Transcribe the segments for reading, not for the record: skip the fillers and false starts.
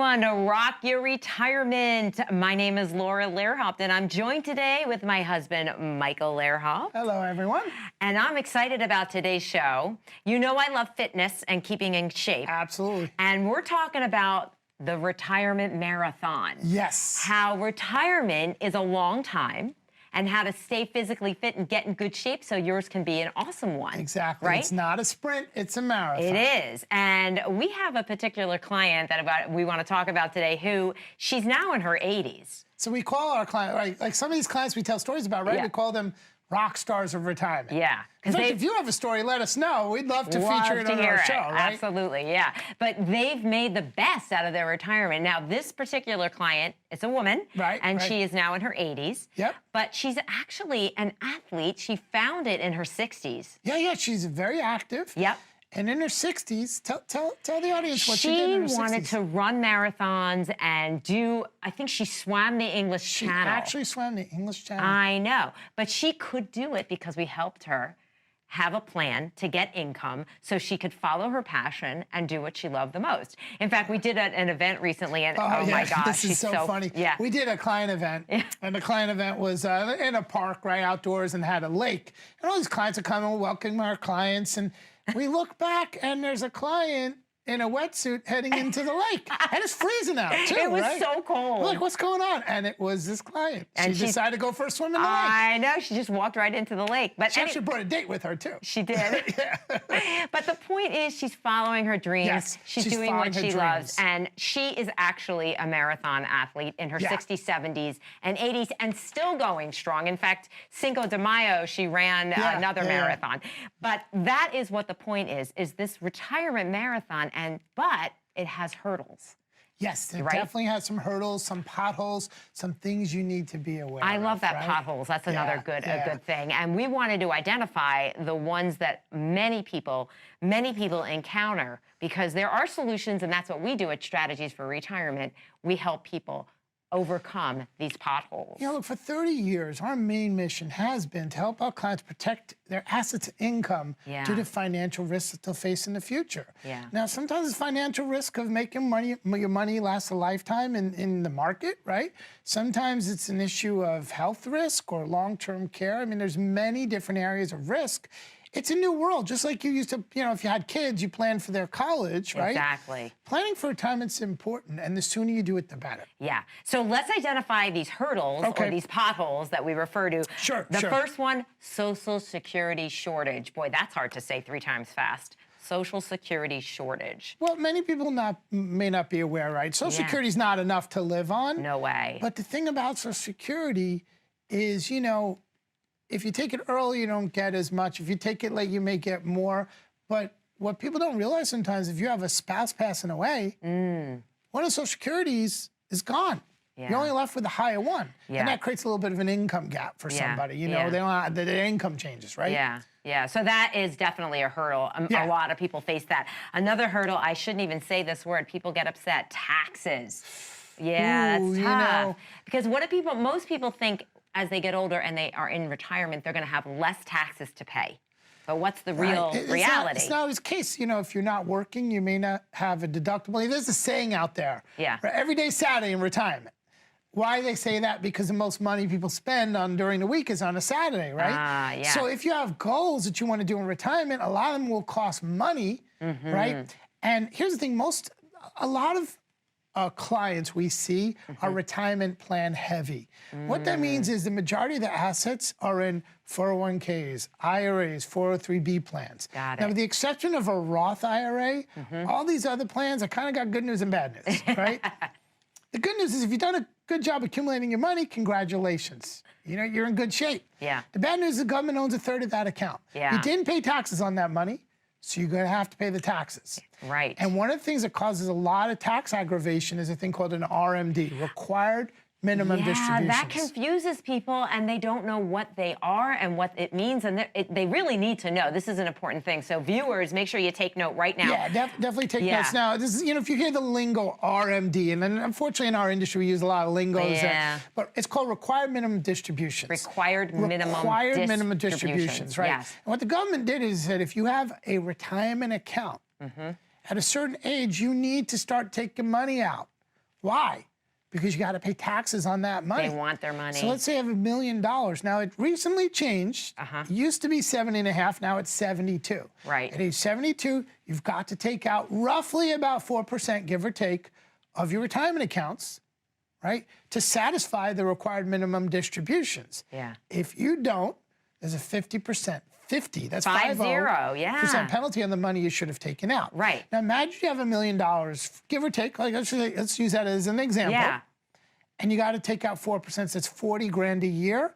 everyone, to rock your retirement. My name is Laura Lehrhaupt, and I'm joined today with my husband, Michael Lehrhaupt. Hello, everyone. And I'm excited about today's show. You know I love fitness and keeping in shape. Absolutely. And we're talking about the retirement marathon. Yes. How retirement is a long time, and how to stay physically fit and get in good shape so yours can be an awesome one. Exactly. Right? It's not a sprint, it's a marathon. It is. And we have a particular client that we want to talk about today who, she's now in her 80s. So we call our client, right? Like some of these clients we tell stories about, right? Yeah. We call them rock stars of retirement. Yeah. In fact, if you have a story, let us know. We'd love to feature it on our show, right? Absolutely, yeah. But they've made the best out of their retirement. Now, this particular client, it's a woman. Right. And she is now in her 80s. Yep. But she's actually an athlete. She found it in her 60s. Yeah, she's very active. Yep. And in her 60s, tell the audience what she did in her 60s. She wanted to run marathons and do, I think she swam the English Channel. She actually swam the English Channel. I know. But she could do it because we helped her have a plan to get income so she could follow her passion and do what she loved the most. In fact, we did an event recently, and oh my gosh, this is so funny. Yeah. We did a client event, and the client event was in a park, right, outdoors, and had a lake. And all these clients are coming, welcoming our clients, and we look back, and there's a client in a wetsuit heading into the lake. And it's freezing out, too, It was right? so cold. We're like, what's going on? And it was this client. And she decided to go for a swim in the lake. I know. She just walked right into the lake. But she actually brought a date with her, too. She did. But the point is, she's following her dreams. Yes, she's doing what she loves. And she is actually a marathon athlete in her 60s, 70s, and 80s, and still going strong. In fact, Cinco de Mayo, she ran another marathon. But that is what the point is this retirement marathon, but it has hurdles. Yes, it definitely has some hurdles, some potholes, some things you need to be aware of. I love that, right? potholes. That's another good thing. And we wanted to identify the ones that many people encounter, because there are solutions, and that's what we do at Strategies for Retirement. We help people overcome these potholes. You know, look, for 30 years, our main mission has been to help our clients protect their assets and income due to financial risks that they'll face in the future. Yeah. Now, sometimes it's financial risk of making your money last a lifetime in the market, right? Sometimes it's an issue of health risk or long-term care. I mean, there's many different areas of risk. It's a new world, just like you used to, you know, if you had kids, you planned for their college, right? Exactly. Planning for retirement's important, and the sooner you do it, the better. Yeah. So let's identify these hurdles or these potholes that we refer to. Sure. The first one, Social Security shortage. Boy, that's hard to say 3 times fast. Social Security shortage. Well, many people may not be aware, right? Social Security is not enough to live on. No way. But the thing about Social Security is, you know, if you take it early, you don't get as much. If you take it late, you may get more. But what people don't realize sometimes, if you have a spouse passing away, one of the Social Securities is gone. You're only left with the higher one. And that creates a little bit of an income gap for somebody. You know, they don't have, their income changes, right? Yeah, so that is definitely a hurdle. A lot of people face that. Another hurdle, I shouldn't even say this word, people get upset, taxes. Yeah, that's tough. Because what do most people think as they get older and they are in retirement, they're going to have less taxes to pay. But what's the real reality? It's not always the case. You know, if you're not working, you may not have a deductible. There's a saying out there. Yeah. Every day Saturday in retirement. Why they say that? Because the most money people spend on during the week is on a Saturday, right? So if you have goals that you want to do in retirement, a lot of them will cost money, right? And here's the thing, a lot of clients we see are retirement plan heavy. What that means is the majority of the assets are in 401ks, IRAs, 403b plans. Got it. Now, with the exception of a Roth IRA, all these other plans are kind of got good news and bad news, right? The good news is if you've done a good job accumulating your money, congratulations. You know, you're in good shape. Yeah. The bad news is the government owns 1/3 of that account. Yeah. You didn't pay taxes on that money, so you're going to have to pay the taxes. Right. And one of the things that causes a lot of tax aggravation is a thing called an RMD, required minimum distributions. Yeah, that confuses people, and they don't know what they are and what it means, and they really need to know. This is an important thing. So viewers, make sure you take note right now. Yeah, definitely take notes. Now, this is, you know, if you hear the lingo RMD, and then unfortunately in our industry we use a lot of lingos, but it's called required minimum distributions. Required minimum distributions, right? Yes. And what the government did is that if you have a retirement account, at a certain age, you need to start taking money out Why? Because you got to pay taxes on that money. They want their money. So let's say you have $1 million. Now, it recently changed. It used to be 70.5, now it's 72. Right. At age 72, you've got to take out roughly about 4%, give or take, of your retirement accounts, right, to satisfy the required minimum distributions. Yeah. If you don't, there's a 50%. 50, that's 50, yeah. percent penalty on the money you should have taken out. Right. Now imagine you have $1 million, give or take, like let's use that as an example. Yeah. And you got to take out 4%, so that's 40 grand a year.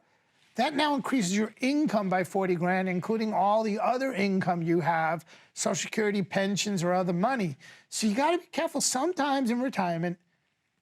That now increases your income by 40 grand, including all the other income you have, Social Security, pensions, or other money. So you got to be careful. Sometimes in retirement,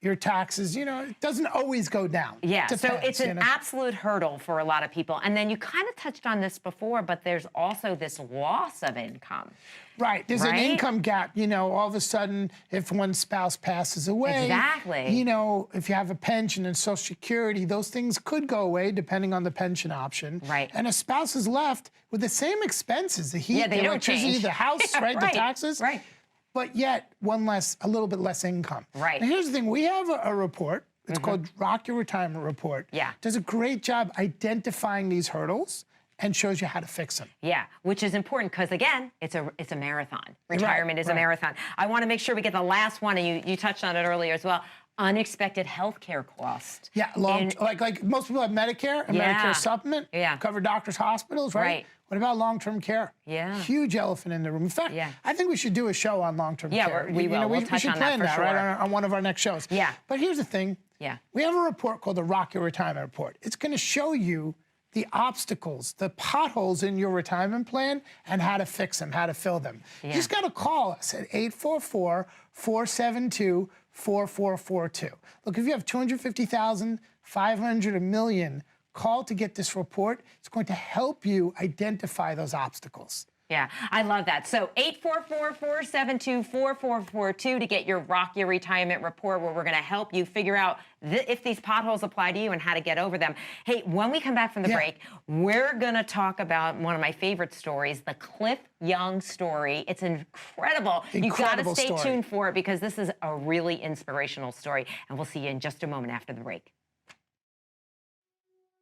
your taxes, you know, it doesn't always go down. Yeah, so it's an absolute hurdle for a lot of people. And then you kind of touched on this before, but there's also this loss of income. Right, there's an income gap, you know, all of a sudden, if one spouse passes away. Exactly. You know, if you have a pension and Social Security, those things could go away depending on the pension option. Right. And a spouse is left with the same expenses, the heat, the electricity, the house, right, the taxes. Right. But yet, a little bit less income. Right. Now, here's the thing. We have a report. It's called Rock Your Retirement Report. Yeah. Does a great job identifying these hurdles and shows you how to fix them. Yeah, which is important because, again, it's a marathon. Retirement is a marathon. I want to make sure we get the last one, and you touched on it earlier as well. Unexpected health care cost. Yeah, like most people have Medicare, a Medicare supplement, cover doctors, hospitals, right? What about long-term care? Yeah. Huge elephant in the room. In fact, I think we should do a show on long-term care. We will. We should plan that, sure. right, on one of our next shows. Yeah. But here's the thing. Yeah. We have a report called the Rock Your Retirement Report. It's going to show you the obstacles, the potholes in your retirement plan, and how to fix them, how to fill them. You just got to call us at 844-472-4442. Look, if you have 250,000, 500, $1 million, call to get this report. It's going to help you identify those obstacles. Yeah, I love that. So 844-472-4442 to get your Rock Your Retirement Report, where we're going to help you figure out if these potholes apply to you and how to get over them. Hey, when we come back from the break, we're going to talk about one of my favorite stories, the Cliff Young story. It's incredible. You've got to stay tuned for it because this is a really inspirational story. And we'll see you in just a moment after the break.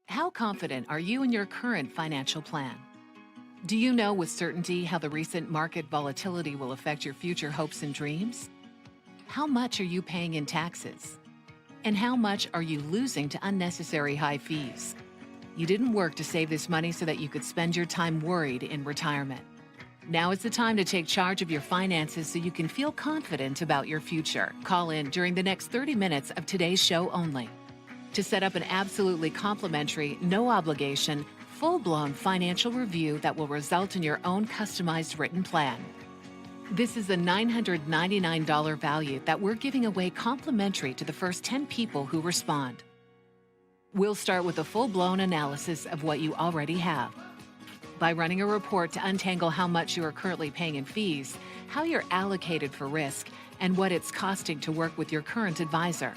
How confident are you in your current financial plan? Do you know with certainty how the recent market volatility will affect your future hopes and dreams? How much are you paying in taxes? And how much are you losing to unnecessary high fees? You didn't work to save this money so that you could spend your time worried in retirement. Now is the time to take charge of your finances so you can feel confident about your future. Call in during the next 30 minutes of today's show only to set up an absolutely complimentary, no obligation, full-blown financial review that will result in your own customized written plan. This is a $999 value that we're giving away complimentary to the first 10 people who respond. We'll start with a full-blown analysis of what you already have. By running a report to untangle how much you are currently paying in fees, how you're allocated for risk, and what it's costing to work with your current advisor.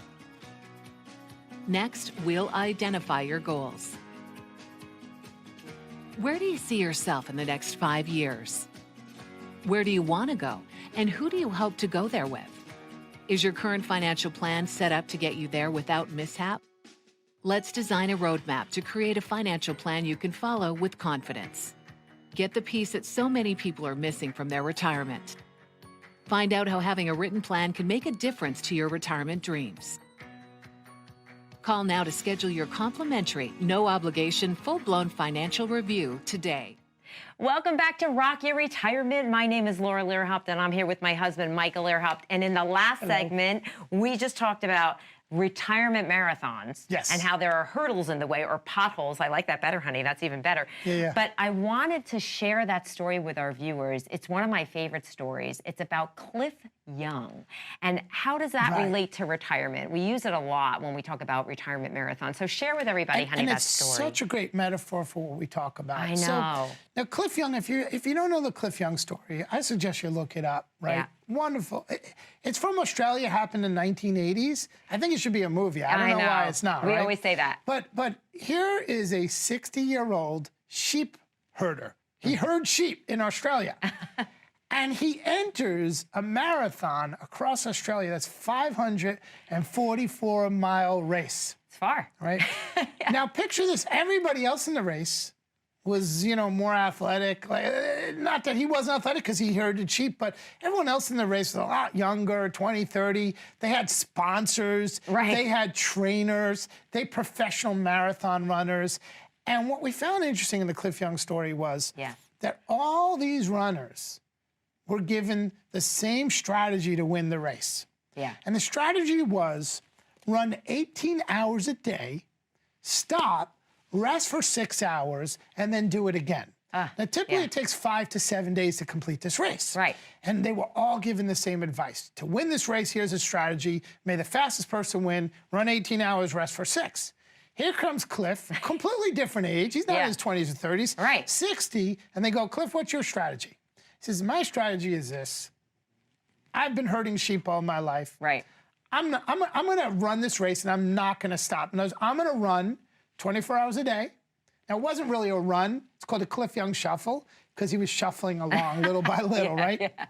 Next, we'll identify your goals. Where do you see yourself in the next 5 years? Where do you want to go, and who do you hope to go there with? Is your current financial plan set up to get you there without mishap? Let's design a roadmap to create a financial plan you can follow with confidence. Get the piece that so many people are missing from their retirement. Find out how having a written plan can make a difference to your retirement dreams. Call now to schedule your complimentary, no-obligation, full-blown financial review today. Welcome back to Rock Your Retirement. My name is Laura Lehrhaupt, and I'm here with my husband, Michael Lehrhaupt. And in the last segment, we just talked about retirement marathons and how there are hurdles in the way, or potholes. I like that better, honey. That's even better. But I wanted to share that story with our viewers. It's one of my favorite stories. It's about Cliff Young. And how does that relate to retirement? We use it a lot when we talk about retirement marathons. So share with everybody, honey, that story. And it's such a great metaphor for what we talk about. I know. So, now, Cliff Young, if you don't know the Cliff Young story, I suggest you look it up, right? Yeah. Wonderful. It's from Australia, happened in the 1980s. I think it should be a movie. I don't know why it's not, We always say that. But here is a 60-year-old sheep herder. He herd sheep in Australia. And he enters a marathon across Australia that's 544-mile race. It's far. Right? Yeah. Now picture this, everybody else in the race was, you know, more athletic. Like, not that he wasn't athletic because he herded sheep, but everyone else in the race was a lot younger, 20, 30. They had sponsors. Right. They had trainers. They professional marathon runners. And what we found interesting in the Cliff Young story was that all these runners were given the same strategy to win the race. Yeah. And the strategy was run 18 hours a day, stop, rest for 6 hours, and then do it again. Now, typically it takes 5 to 7 days to complete this race. Right. And they were all given the same advice. To win this race, here's a strategy. May the fastest person win, run 18 hours, rest for 6. Here comes Cliff, completely different age. He's not in his 20s or 30s. Right. 60, and they go, Cliff, what's your strategy? He says, my strategy is this. I've been herding sheep all my life. Right. I'm gonna run this race and I'm not gonna stop. And I'm gonna run 24 hours a day. Now, it wasn't really a run. It's called a Cliff Young shuffle because he was shuffling along little by little, right? Yeah.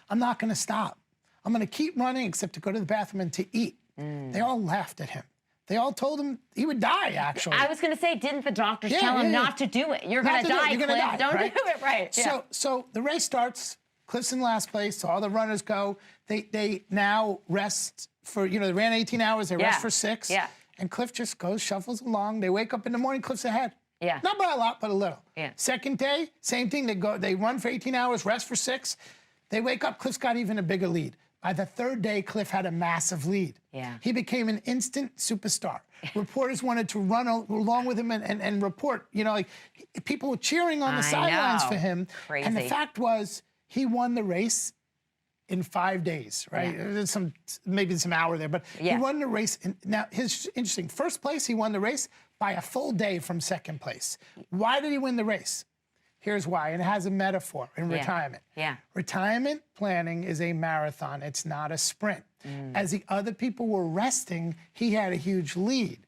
I'm not gonna stop. I'm gonna keep running except to go to the bathroom and to eat. They all laughed at him. They all told him he would die, actually. I was going to say, didn't the doctors tell him not to do it? You're going to die, Cliff. Don't do it, right? Yeah. So the race starts. Cliff's in last place. So all the runners go. They now rest for, you know, they ran 18 hours. They rest for 6. Yeah. And Cliff just goes, shuffles along. They wake up in the morning. Cliff's ahead. Yeah. Not by a lot, but a little. Yeah. Second day, same thing. They run for 18 hours, rest for 6. They wake up. Cliff's got even a bigger lead. By the third day, Cliff had a massive lead. Yeah. He became an instant superstar. Reporters wanted to run along with him and report. You know, like people were cheering on the sidelines for him. Crazy. And the fact was, he won the race in 5 days, right? Yeah. There's maybe some hour there, but he won the race. Now, interesting, first place, he won the race by a full day from second place. Why did he win the race? Here's why, and it has a metaphor in retirement. Yeah. Retirement planning is a marathon. It's not a sprint. As the other people were resting, he had a huge lead.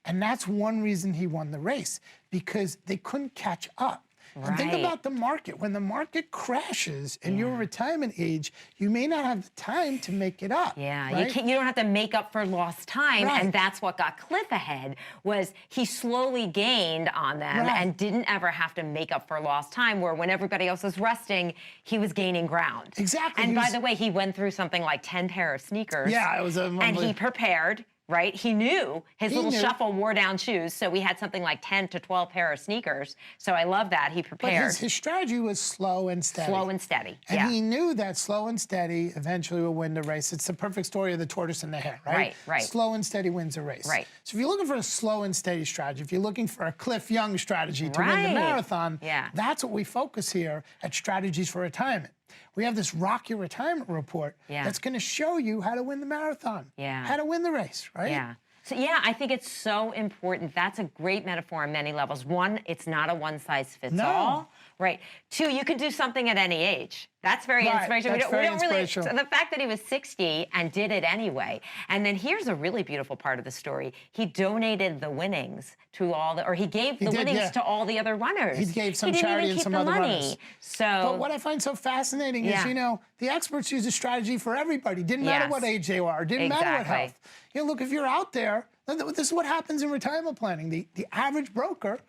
And that's one reason he won the race, because they couldn't catch up. And think about the market. When the market crashes in your retirement age, you may not have the time to make it up. Yeah, right? you don't have to make up for lost time, and that's what got Cliff ahead, was he slowly gained on them and didn't ever have to make up for lost time, where when everybody else was resting, he was gaining ground. Exactly. And by the way, he went through something like 10 pair of sneakers. Yeah, it was and he prepared. Right? He knew his little shuffle wore down shoes, so we had something like 10 to 12 pair of sneakers. So I love that. He prepared. But his strategy was slow and steady. Slow and steady, And he knew that slow and steady eventually will win the race. It's the perfect story of the tortoise and the hare, right? Right. Slow and steady wins a race. Right. So if you're looking for a slow and steady strategy, if you're looking for a Cliff Young strategy to win the marathon, that's what we focus here at Strategies for Retirement. We have this Rock Your Retirement report that's going to show you how to win the marathon, how to win the race, right? Yeah. So, I think it's so important. That's a great metaphor on many levels. One, it's not a one-size-fits-all. Right. Two, you can do something at any age. That's very inspirational. That's very inspirational. So the fact that he was 60 and did it anyway. And then here's a really beautiful part of the story. He donated the winnings to he gave the winnings to all the other runners. He gave some charity and some other runners. But what I find so fascinating is, you know, the experts use a strategy for everybody. Didn't matter what age they are. Didn't matter what health. You know, look, if you're out there, this is what happens in retirement planning. The average broker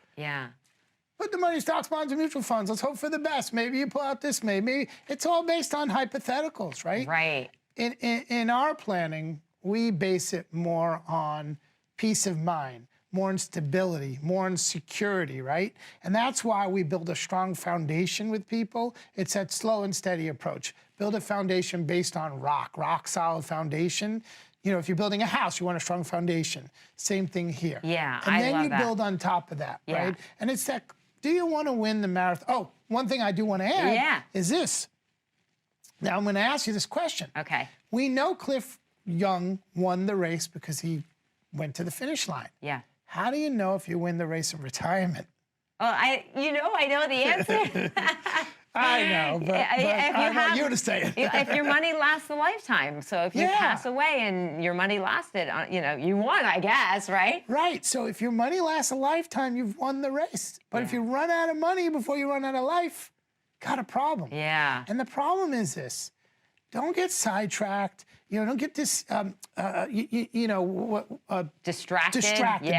put the money in stocks, bonds, and mutual funds. Let's hope for the best. Maybe you pull out this, maybe. It's all based on hypotheticals, right? Right. In our planning, we base it more on peace of mind, more on stability, more on security, right? And that's why we build a strong foundation with people. It's that slow and steady approach. Build a foundation based on rock solid foundation. You know, if you're building a house, you want a strong foundation. Same thing here. Yeah, and then you love build on top of that, right? And it's that, do you want to win the marathon? Oh, one thing I do want to add is this. Now, I'm going to ask you this question. Okay. We know Cliff Young won the race because he went to the finish line. Yeah. How do you know if you win the race in retirement? Well, I know the answer. I know, but I want you to say it. If your money lasts a lifetime. So if you pass away and your money lasted, you know, you won, I guess, right? Right. So if your money lasts a lifetime, you've won the race. But if you run out of money before you run out of life, got a problem. Yeah. And the problem is this. Don't get sidetracked. Don't get distracted. Distracted,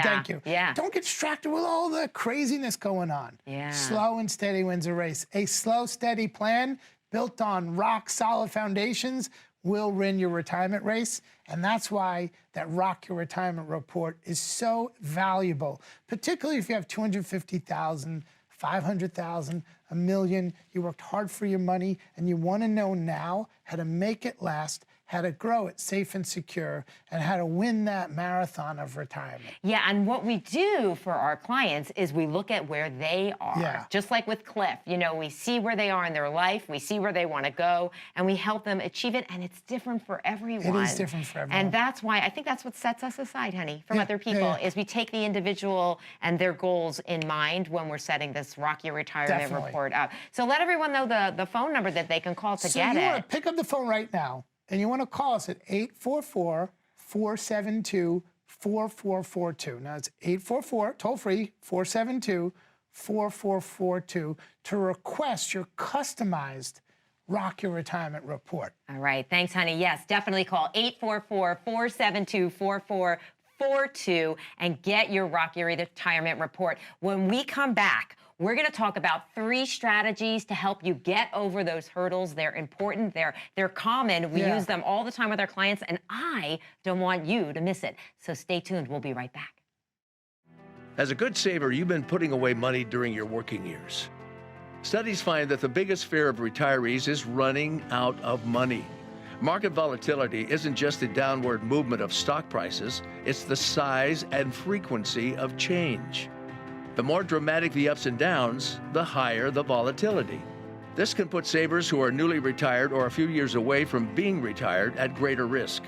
thank you. Yeah. Don't get distracted with all the craziness going on. Yeah. Slow and steady wins a race. A slow, steady plan built on rock-solid foundations will win your retirement race. And that's why that Rock Your Retirement Report is so valuable, particularly if you have $250,000, $500,000, $1 million. You worked hard for your money, and you want to know now how to make it last, how to grow it safe and secure, and how to win that marathon of retirement. Yeah, and what we do for our clients is we look at where they are. Yeah. Just like with Cliff, we see where they are in their life, we see where they want to go, and we help them achieve it, and it's different for everyone. It is different for everyone. And that's why, I think that's what sets us aside, honey, from other people, is we take the individual and their goals in mind when we're setting this Rock Your Retirement Report up. So let everyone know the phone number that they can call to get it. So you want to pick up the phone right now, and you want to call us at 844-472-4442. Now, it's 844, toll-free, 472-4442 to request your customized Rock Your Retirement Report. All right. Thanks, honey. Yes, definitely call 844-472-4442 and get your Rock Your Retirement Report. When we come back, we're going to talk about 3 strategies to help you get over those hurdles. They're important. They're common. We use them all the time with our clients, and I don't want you to miss it. So stay tuned. We'll be right back. As a good saver, you've been putting away money during your working years. Studies find that the biggest fear of retirees is running out of money. Market volatility isn't just the downward movement of stock prices, it's the size and frequency of change. The more dramatic the ups and downs, the higher the volatility. This can put savers who are newly retired or a few years away from being retired at greater risk.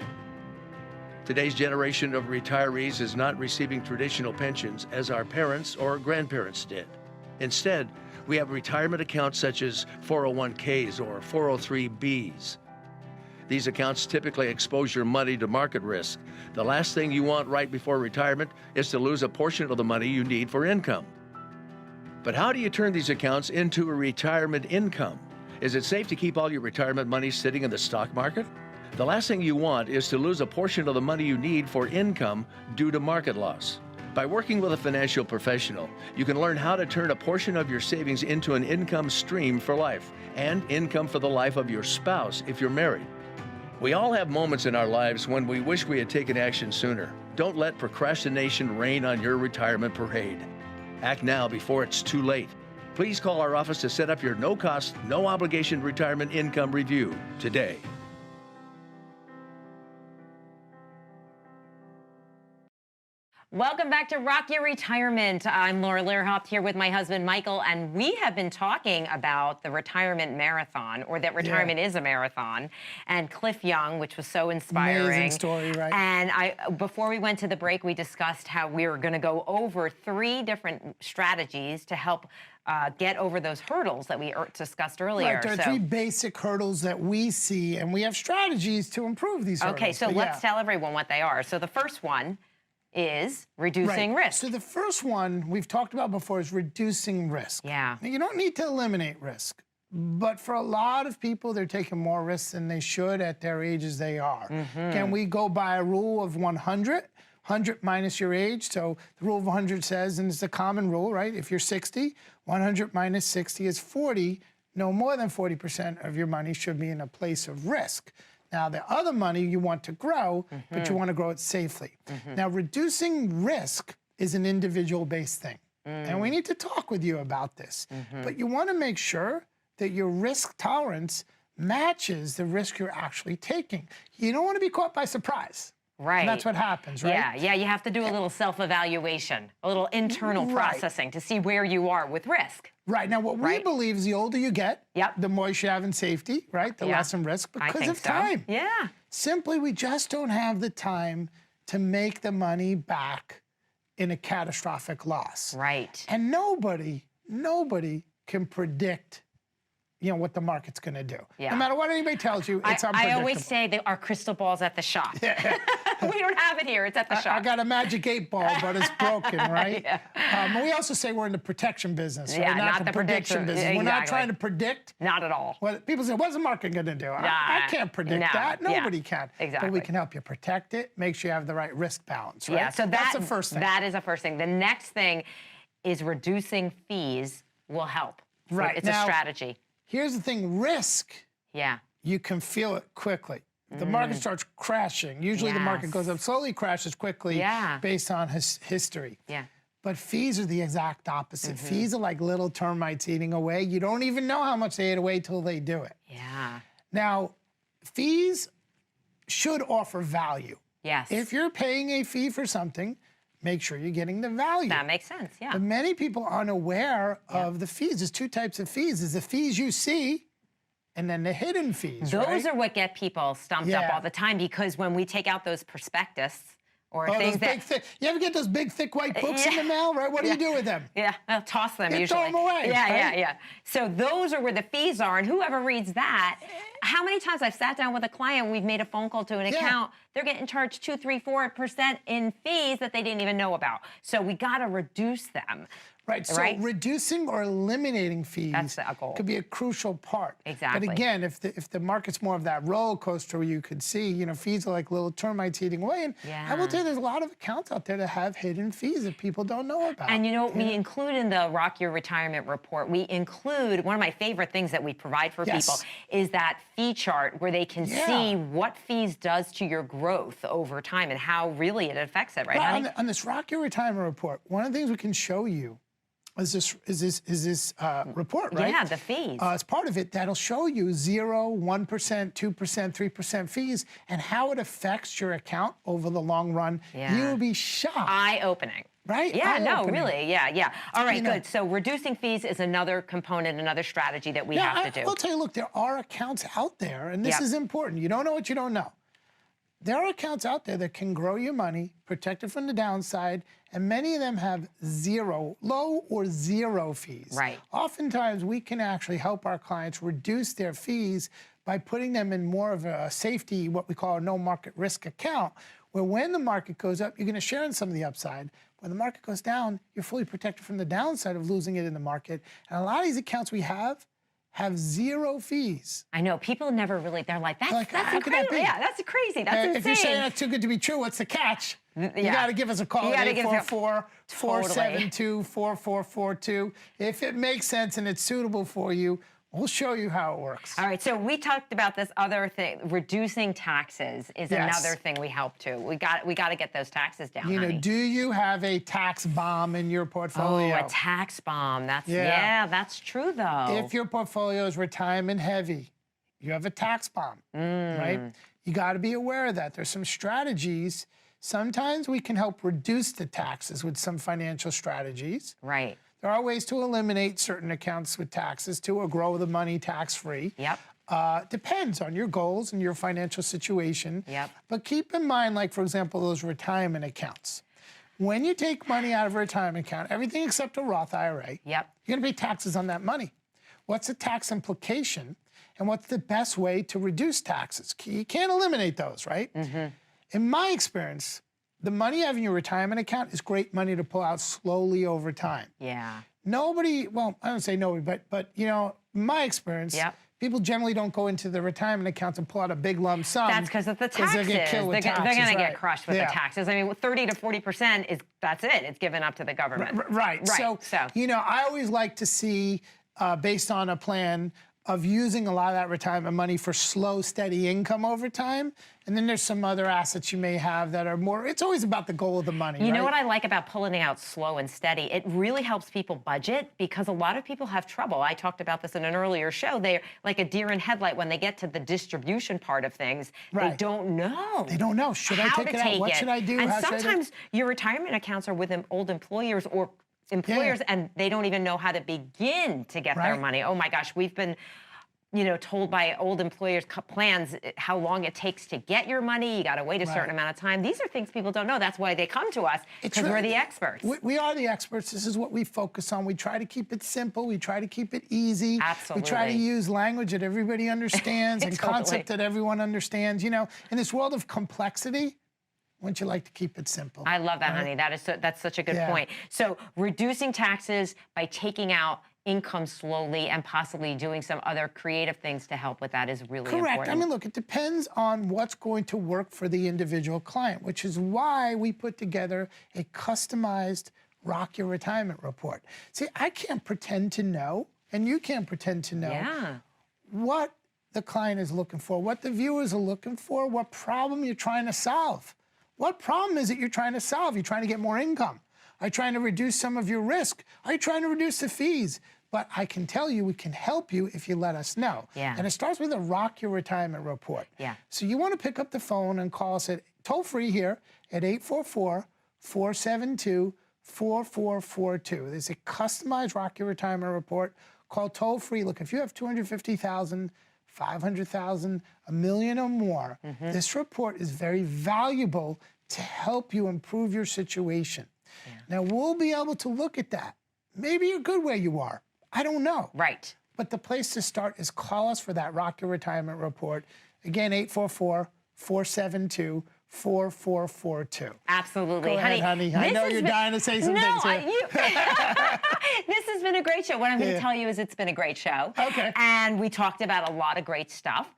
Today's generation of retirees is not receiving traditional pensions as our parents or grandparents did. Instead, we have retirement accounts such as 401ks or 403bs. These accounts typically expose your money to market risk. The last thing you want right before retirement is to lose a portion of the money you need for income. But how do you turn these accounts into a retirement income? Is it safe to keep all your retirement money sitting in the stock market? The last thing you want is to lose a portion of the money you need for income due to market loss. By working with a financial professional, you can learn how to turn a portion of your savings into an income stream for life and income for the life of your spouse if you're married. We all have moments in our lives when we wish we had taken action sooner. Don't let procrastination reign on your retirement parade. Act now before it's too late. Please call our office to set up your no-cost, no-obligation retirement income review today. Welcome back to Rock Your Retirement. I'm Laura Lehrhaupt here with my husband, Michael, and we have been talking about the retirement marathon, or that retirement is a marathon, and Cliff Young, which was so inspiring. Amazing story, right? And before we went to the break, we discussed how we were going to go over 3 different strategies to help get over those hurdles that we discussed earlier. Right, there are 3 basic hurdles that we see, and we have strategies to improve these hurdles. Okay, so let's tell everyone what they are. So the first one is reducing risk. So the first one we've talked about before is reducing risk. Yeah. Now, you don't need to eliminate risk, but for a lot of people, they're taking more risks than they should at their age as they are. Can we go by a rule of 100? 100 minus your age. So the rule of 100 says, and it's a common rule, right? If you're 60, 100 minus 60 is 40. No more than 40% of your money should be in a place of risk. Now, the other money you want to grow, but you want to grow it safely. Now, reducing risk is an individual-based thing. And we need to talk with you about this. But you want to make sure that your risk tolerance matches the risk you're actually taking. You don't want to be caught by surprise. Right. And that's what happens, right? Yeah, you have to do a little self-evaluation, a little internal processing to see where you are with risk. Right. Now, what we believe is the older you get, the more you should have in safety, right? The less in risk because of time. Yeah. Simply, we just don't have the time to make the money back in a catastrophic loss. Right. And nobody can predict what the market's going to do. Yeah. No matter what anybody tells you, it's unpredictable. I always say our crystal ball's at the shop. We don't have it here. It's at the shop. I got a magic 8 ball, but it's broken, right? And we also say we're in the protection business, right? Not the prediction business. Exactly. We're not trying to predict. Not at all. Well, people say, what's the market going to do? I can't predict that. Nobody can. Exactly. But we can help you protect it, make sure you have the right risk balance, right? Yeah, so that's the first thing. That is the first thing. The next thing is reducing fees will help. Right. It's a strategy. Here's the thing, risk. Yeah. You can feel it quickly. The market starts crashing. Usually the market goes up, slowly crashes quickly based on history. Yeah. But fees are the exact opposite. Fees are like little termites eating away. You don't even know how much they ate away till they do it. Yeah. Now, fees should offer value. Yes. If you're paying a fee for something, make sure you're getting the value. That makes sense, yeah. But many people are unaware of the fees. There's 2 types of fees. There's the fees you see, and then the hidden fees, Those are what get people stumped up all the time, because when we take out those prospectus or things that... You ever get those big, thick white books in the mail, right? What do you do with them? Yeah, I'll toss them usually. Throw them away. Yeah. So those are where the fees are, and whoever reads that, how many times I've sat down with a client, we've made a phone call to an account, they're getting charged 2, 3, 4% in fees that they didn't even know about. So we got to reduce them. Right, so reducing or eliminating fees could be a crucial part. Exactly. But again, if the market's more of that roller coaster where you could see, fees are like little termites eating away. And I will tell you, there's a lot of accounts out there that have hidden fees that people don't know about. And we include in the Rock Your Retirement report, we include, one of my favorite things that we provide for people is that fee chart where they can see what fees does to your growth over time and how really it affects it, right, honey? On this Rock Your Retirement report, one of the things we can show you is this report, right? Yeah, the fees. As part of it, that'll show you 0, 1%, 2%, 3% fees and how it affects your account over the long run. Yeah. You'll be shocked. Eye-opening. Right? Yeah, no, really, yeah. All right, good. So reducing fees is another component, another strategy that we have to do. I'll tell you, look, there are accounts out there, and this is important. You don't know what you don't know. There are accounts out there that can grow your money, protect it from the downside, and many of them have low or zero fees. Right. Oftentimes, we can actually help our clients reduce their fees by putting them in more of a safety, what we call a no market risk account, where when the market goes up, you're going to share in some of the upside. When the market goes down, you're fully protected from the downside of losing it in the market. And a lot of these accounts we have zero fees. I know, people never really, they're like, that's incredible. Yeah, that's crazy, that's insane. If you're saying that's too good to be true, what's the catch? You got to give us a call at 844-472-4442. If it makes sense and it's suitable for you, we'll show you how it works. All right, so we talked about this other thing. Reducing taxes is another thing we help to. We got to get those taxes down, honey. Do you have a tax bomb in your portfolio? Oh, a tax bomb. That's true, though. If your portfolio is retirement heavy, you have a tax bomb, right? You got to be aware of that. There's some strategies. Sometimes we can help reduce the taxes with some financial strategies. Right. There are ways to eliminate certain accounts with taxes too, or grow the money tax-free. Yep. Depends on your goals and your financial situation. Yep. But keep in mind, like, for example, those retirement accounts. When you take money out of a retirement account, everything except a Roth IRA, you're going to pay taxes on that money. What's the tax implication, and what's the best way to reduce taxes? You can't eliminate those, right? In my experience, the money you have in your retirement account is great money to pull out slowly over time. Yeah. Nobody, well, I don't say nobody, but in my experience, people generally don't go into the retirement accounts and pull out a big lump sum. That's because of the taxes. They're going to get crushed with the taxes. I mean, 30 to 40% that's it. It's given up to the government. Right. So, I always like to see, based on a plan of using a lot of that retirement money for slow, steady income over time. And then there's some other assets you may have that are more, it's always about the goal of the money, You know what I like about pulling it out slow and steady? It really helps people budget, because a lot of people have trouble. I talked about this in an earlier show. They're like a deer in headlight when they get to the distribution part of things. They don't know. They don't know. Should I take it out? What should I do? And sometimes your retirement accounts are with old employers or employers, and they don't even know how to begin to get their money. Oh my gosh, we've been told by old employers plans how long it takes to get your money. You got to wait a certain amount of time. These are things people don't know. That's why they come to us, because we're the experts. We are the experts. This is what we focus on. We try to keep it simple. We try to keep it easy. Absolutely. We try to use language that everybody understands and concept that everyone understands. In this world of complexity, wouldn't you like to keep it simple? I love that, honey. That's such a good point. So reducing taxes by taking out income slowly and possibly doing some other creative things to help with that is really important. Correct. I mean, look, it depends on what's going to work for the individual client, which is why we put together a customized Rock Your Retirement report. See, I can't pretend to know, and you can't pretend to know what the client is looking for, what the viewers are looking for, what problem you're trying to solve. What problem is it you're trying to solve? You're trying to get more income. Are you trying to reduce some of your risk? Are you trying to reduce the fees? But I can tell you we can help you if you let us know. And it starts with a Rock Your Retirement report. So you want to pick up the phone and call us at toll-free here at 844-472-4442. There's a customized Rock Your Retirement report called toll-free. Look, if you have $250,000, $500,000, $1 million or more, this report is very valuable to help you improve your situation. Now, we'll be able to look at that. Maybe you're good where you are. I don't know. Right. But the place to start is call us for that Rock Your Retirement report. Again, 844-472-4442. Absolutely. Go ahead, honey. I know you're dying to say some things here. This has been a great show. What I'm going to tell you is it's been a great show. Okay. And we talked about a lot of great stuff.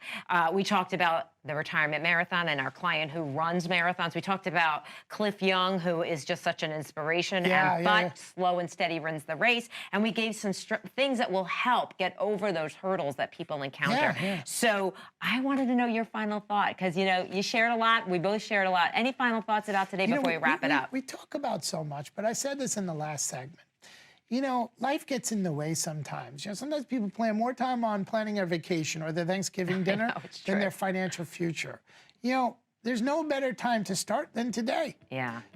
We talked about the retirement marathon and our client who runs marathons. We talked about Cliff Young, who is just such an inspiration, but slow and steady runs the race. And we gave some things that will help get over those hurdles that people encounter. So I wanted to know your final thought, because, you shared a lot. We both shared a lot. Any final thoughts about today before we wrap it up? We talk about so much, but I said this in the last segment. Life gets in the way sometimes. Sometimes people plan more time on planning their vacation or their Thanksgiving dinner than their financial future. There's no better time to start than today.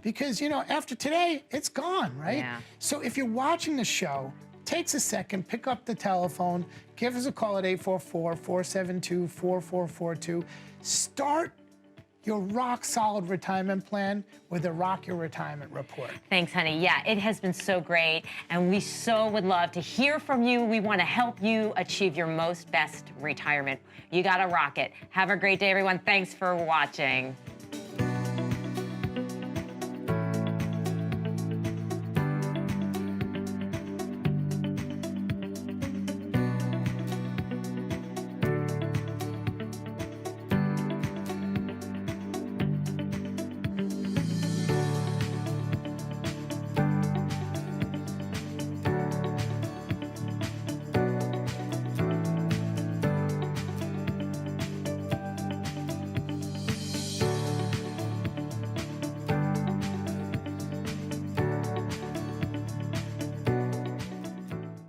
Because, after today, it's gone, right? So if you're watching the show, takes a second, pick up the telephone, give us a call at 844-472-4442. Start your rock-solid retirement plan with a Rock Your Retirement report. Thanks, honey. Yeah, it has been so great, and we so would love to hear from you. We want to help you achieve your best retirement. You got to rock it. Have a great day, everyone. Thanks for watching.